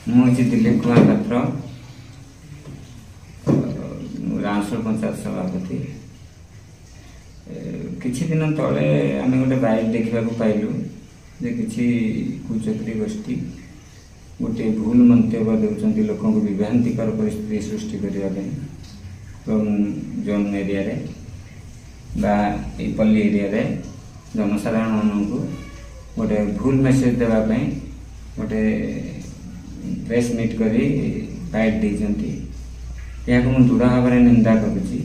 मुझे दिलीप कुमार पात्र रामसर पंचायत सभापति। किछि दिन तले आम गोटे बाइक देखा पाइलु जे किछि कुचक्री गोष्ठी गोटे भूल मंतव्य देउछन्ति लोक को विभ्रांतिकर परिस्थिति सृष्टि करने जोन एरिया रे बा पल्ली एरिया रे जनसाधारण मानू गोटे भूल मेसेज देवाई गोटे प्रेस मीट करी बाइट देइछन्ति। यह मुझे दृढ़ भाव में निंदा करुच्ची।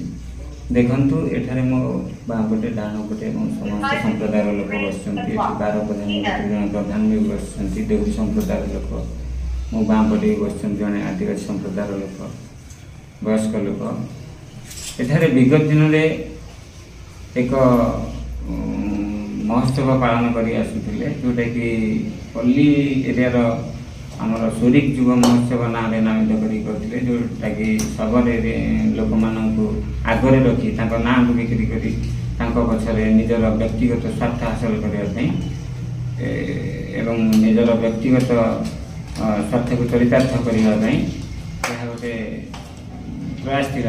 देखु एठारे मो बापटे डाण पटे समस्त संप्रदायर लोक बस 12 प्रधान भी बस देहू संप्रदायर लोक मो बापटे बस जड़े आदिवासी संप्रदायर लोक वयस्क लोक एठारे विगत दिन में एक महोत्सव पालन कर जोटा कि पल्ली एरिया आमर सूरिक युव महोत्सव ना नामित करते जोटा कि शबर लोक मानू आगरे रखी ना को बिक्री करी पछरे निजर व्यक्तिगत स्वार्थ हासिल करने एवं निजर व्यक्तिगत स्वार्थ को चरितार्थ करने गोटे प्रयास थी।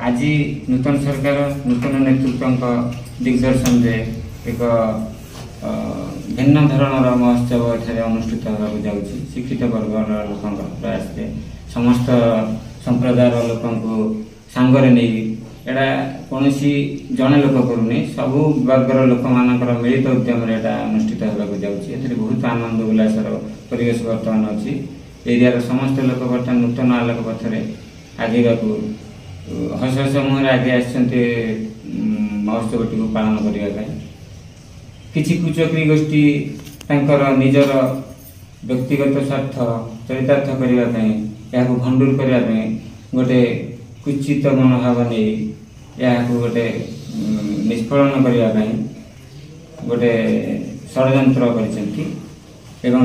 आज नूतन सरकार नूतन नेतृत्व दिग्दर्शन से एक भिन्न धरणर महोत्सव एठारे अनुष्ठित होगा जाऊँगी। शिक्षित वर्गर लोक प्रयास से समस्त संप्रदायर लोक सांगरे नहीं एटा कौन जड़े लोक करूनी सबू वर्गर लोक मानकर मिलित उद्यम अनुष्ठित होगा जाऊँगी। बहुत आनंद उल्लासर परिवेश बर्तमान अच्छी एरिया समस्त लोक बर्तमान नूतन आलोक पथरे आगे हस हस मुहर आगे आसते महोत्सव टी पालन करने किछि कुचक्री गोष्ठी निजर व्यक्तिगत स्वार्थ चरितार्थ करने भंडूर करने गोटे कुचित मनोभाव नहीं गोटे निष्फलन करने गोटे षड्यंत्र कर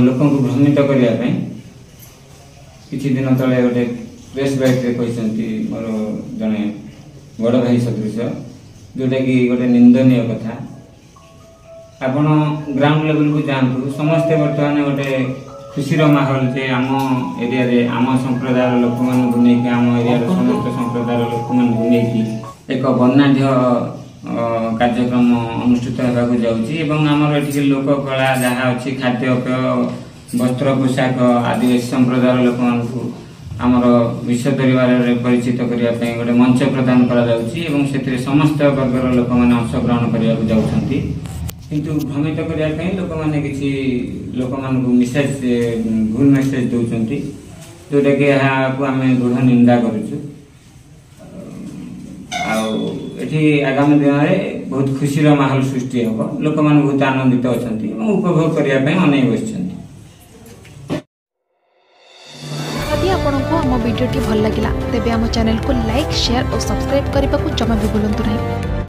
लोक भ्रमित करने किछि दिन तले गोटे प्रेस बाइट कहते मोर जड़े बड़ भाई सदृश जोटा कि गोटे निंदनीय कथा। आपण ग्राउंड लेवल को जातु समस्ते बर्तमान गोटे खुशीर माहौल जे आम एरिया रे आम संप्रदायर लोक मानक आम एरिया समस्त संप्रदायर लोक मानक एक वर्णाढ़ कार्यक्रम अनुष्ठित होगा जाऊँगी। आमर ये लोक कला जहाँ अच्छी खाद्यपेय वस्त्र पोशाक आदिवासी संप्रदायर लोक आमर विश्व दरबार परिचित करने गोटे मंच प्रदान कर समस्त वर्गर लोक मैंने अंशग्रहण करने जाऊँगी। किंतु भ्रमित करने लोक मैंने किसी लोक मान मेसेज भूल मेसेज दौरान जोटा कि आम दृढ़ निंदा करुचु। आगामी दिन में बहुत खुशीर माहौल सृष्टि हम लोक मैंने बहुत आनंदित अच्छा उपभोग करने अनेक बस। यदि आपको आम भिडी भल लगा तेब आम चैनल को लाइक शेयर और सब्सक्राइब करने को जमा भी भूलु नहीं।